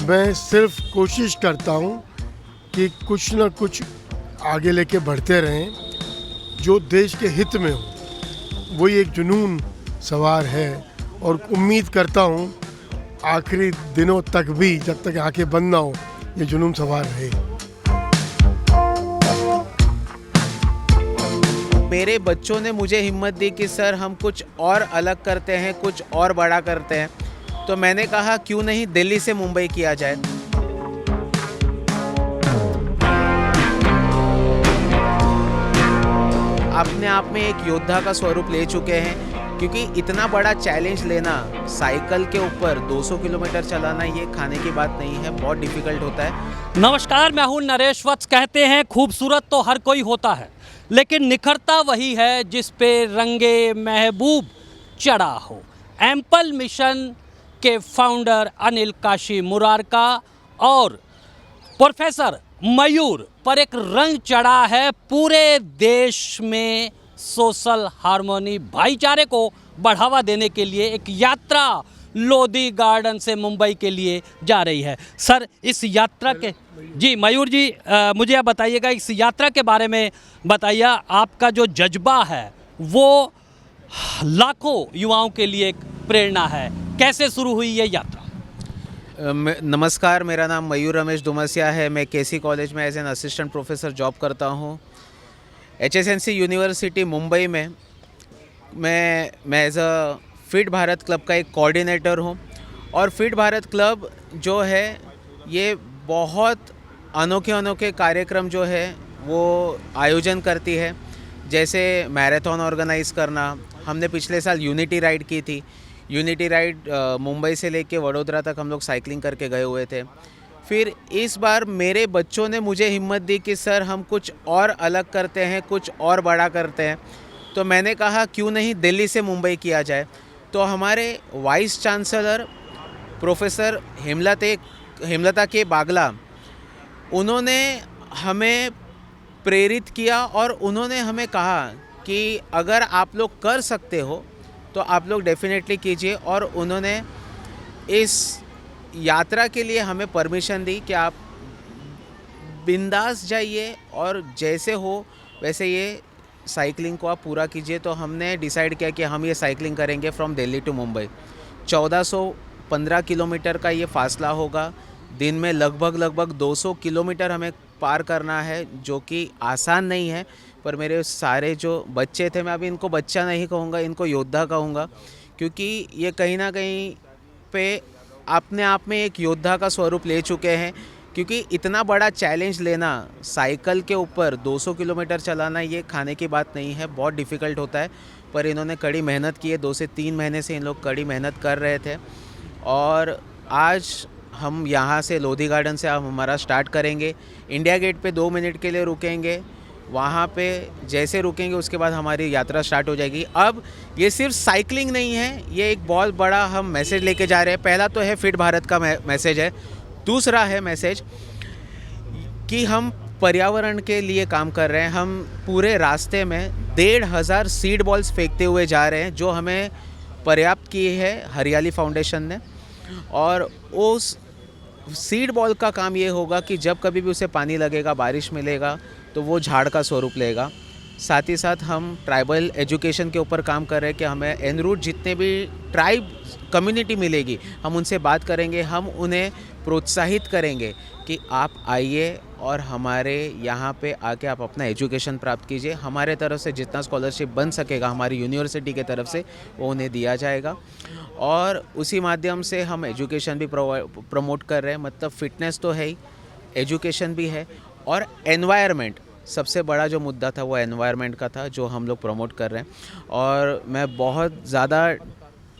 मैं सिर्फ कोशिश करता हूँ कि कुछ ना कुछ आगे लेके बढ़ते रहें जो देश के हित में हो। वही एक जुनून सवार है और उम्मीद करता हूँ आखिरी दिनों तक भी, जब तक आंखें बंद ना हो, ये जुनून सवार रहे। मेरे बच्चों ने मुझे हिम्मत दी कि सर हम कुछ और अलग करते हैं, कुछ और बड़ा करते हैं। तो मैंने कहा क्यों नहीं दिल्ली से मुंबई किया जाए। अपने आप में एक योद्धा का स्वरूप ले चुके हैं, क्योंकि इतना बड़ा चैलेंज लेना, साइकिल के ऊपर 200 किलोमीटर चलाना, ये खाने की बात नहीं है, बहुत डिफिकल्ट होता है। नमस्कार, मैं हूं नरेश वत्स। कहते हैं खूबसूरत तो हर कोई होता है, लेकिन निखरता वही है जिस पे रंगे महबूब चढ़ा हो। एम्पल मिशन के फाउंडर अनिल काशी मुरारका और प्रोफेसर मयूर पर एक रंग चढ़ा है। पूरे देश में सोशल हार्मोनी, भाईचारे को बढ़ावा देने के लिए एक यात्रा लोधी गार्डन से मुंबई के लिए जा रही है। सर, इस यात्रा के जी मयूर जी, मुझे आप बताइएगा, इस यात्रा के बारे में बताइए। आपका जो जज्बा है वो लाखों युवाओं के लिए एक प्रेरणा है। कैसे शुरू हुई ये यात्रा? नमस्कार, मेरा नाम मयूर रमेश दुमसिया है। मैं केसी कॉलेज में as an assistant professor job करता हूँ। HSNC यूनिवर्सिटी मुंबई में मैं as a fit Bharat club का एक कोऑर्डिनेटर हूँ। और फिट भारत क्लब जो है ये बहुत अनोखे कार्यक्रम जो है वो आयोजन करती है। जैसे मैराथन ऑर्गेनाइज़ करना, हमने पिछले साल यूनिटी राइड की थी। यूनिटी राइड मुंबई से लेके वडोदरा तक हम लोग साइकिलिंग करके गए हुए थे। फिर इस बार मेरे बच्चों ने मुझे हिम्मत दी कि सर हम कुछ और अलग करते हैं, कुछ और बड़ा करते हैं। तो मैंने कहा क्यों नहीं दिल्ली से मुंबई किया जाए। तो हमारे वाइस चांसलर प्रोफेसर हेमलता के बागला, उन्होंने हमें प्रेरित किया और उन्होंने हमें कहा कि अगर आप लोग कर सकते हो तो आप लोग डेफिनेटली कीजिए। और उन्होंने इस यात्रा के लिए हमें परमिशन दी कि आप बिंदास जाइए और जैसे हो वैसे ये साइकिलिंग को आप पूरा कीजिए। तो हमने डिसाइड किया कि हम ये साइकिलिंग करेंगे from Delhi to Mumbai. 1415 kilometre का ये फासला होगा। दिन में लगभग 200 किलोमीटर हमें पार करना है, जो कि आसान नहीं है। पर मेरे सारे जो बच्चे थे, मैं अभी इनको बच्चा नहीं कहूँगा, इनको योद्धा कहूँगा, क्योंकि ये कहीं ना कहीं पे अपने आप में एक योद्धा का स्वरूप ले चुके हैं। क्योंकि इतना बड़ा चैलेंज लेना, साइकिल के ऊपर 200 किलोमीटर चलाना, ये खाने की बात नहीं है, बहुत डिफ़िकल्ट होता है। पर इन्होंने कड़ी मेहनत की है। 2 से 3 महीने से इन लोग कड़ी मेहनत कर रहे थे। और आज हम यहाँ से लोधी गार्डन से आप हमारा स्टार्ट करेंगे। इंडिया गेट पे 2 मिनट के लिए रुकेंगे। वहाँ पे जैसे रुकेंगे उसके बाद हमारी यात्रा स्टार्ट हो जाएगी। अब ये सिर्फ साइकिलिंग नहीं है, ये एक बहुत बड़ा हम मैसेज लेके जा रहे हैं। पहला तो है फिट भारत का मैसेज है। दूसरा है मैसेज कि हम पर्यावरण के लिए काम कर रहे हैं। हम पूरे रास्ते में 1,500 सीड बॉल्स फेंकते हुए जा रहे हैं, जो हमें पर्याप्त की है हरियाली फाउंडेशन ने। और उस सीड बॉल का काम ये होगा कि जब कभी भी उसे पानी लगेगा, बारिश मिलेगा, तो वो झाड़ का स्वरूप लेगा। साथ ही साथ हम ट्राइबल एजुकेशन के ऊपर काम कर रहे हैं कि हमें एन रूट जितने भी ट्राइब कम्युनिटी मिलेगी, हम उनसे बात करेंगे, हम उन्हें प्रोत्साहित करेंगे कि आप आइए और हमारे यहाँ पे आके आप अपना एजुकेशन प्राप्त कीजिए। हमारे तरफ से जितना स्कॉलरशिप बन सकेगा हमारी यूनिवर्सिटी के तरफ से, वो उन्हें दिया जाएगा। और उसी माध्यम से हम एजुकेशन भी प्रमोट कर रहे हैं। मतलब फ़िटनेस तो है ही, एजुकेशन भी है। और एनवायरनमेंट, सबसे बड़ा जो मुद्दा था वो एनवायरनमेंट का था, जो हम लोग प्रमोट कर रहे हैं। और मैं बहुत ज़्यादा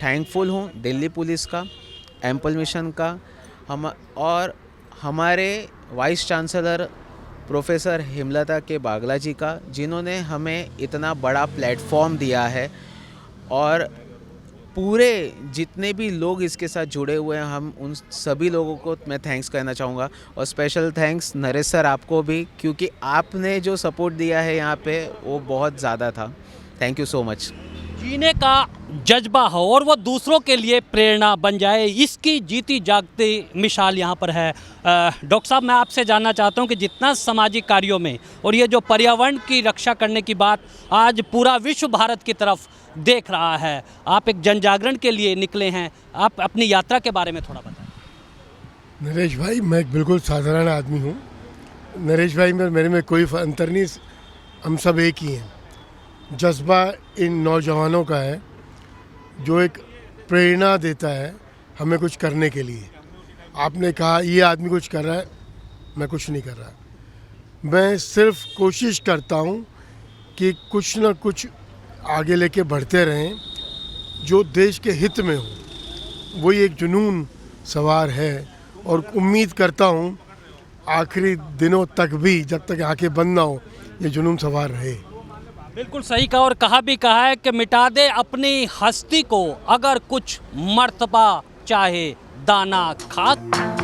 थैंकफुल हूँ दिल्ली पुलिस का, एम्पल मिशन का, हम और हमारे वाइस चांसलर प्रोफेसर हेमलता के बागला जी का, जिन्होंने हमें इतना बड़ा प्लेटफॉर्म दिया है। और पूरे जितने भी लोग इसके साथ जुड़े हुए हैं, हम उन सभी लोगों को मैं थैंक्स कहना चाहूँगा। और स्पेशल थैंक्स नरेश सर आपको भी, क्योंकि आपने जो सपोर्ट दिया है यहाँ पे वो बहुत ज़्यादा था। Thank you so much. जीने का जज्बा हो और वो दूसरों के लिए प्रेरणा बन जाए, इसकी जीती जागती मिसाल यहाँ पर है। डॉक्टर साहब, मैं आपसे जानना चाहता हूँ कि जितना सामाजिक कार्यों में और ये जो पर्यावरण की रक्षा करने की बात आज पूरा विश्व भारत की तरफ देख रहा है, आप एक जन जागरण के लिए निकले हैं, आप अपनी यात्रा के बारे में थोड़ा बताएं। नरेश भाई, मैं एक बिल्कुल साधारण आदमी हूँ। नरेश भाई में मेरे में कोई अंतर नहीं, हम सब एक ही हैं। जज्बा इन नौजवानों का है जो एक प्रेरणा देता है हमें कुछ करने के लिए। आपने कहा ये आदमी कुछ कर रहा है, मैं कुछ नहीं कर रहा। मैं सिर्फ कोशिश करता हूँ कि कुछ ना कुछ आगे लेके बढ़ते रहें जो देश के हित में हो। वही एक जुनून सवार है और उम्मीद करता हूँ आखिरी दिनों तक भी, जब तक आंखें बंद ना हो, ये जुनून सवार रहे। बिल्कुल सही कहा, और कहा भी कहा है कि मिटा दे अपनी हस्ती को अगर कुछ मर्तबा चाहे दाना खाक।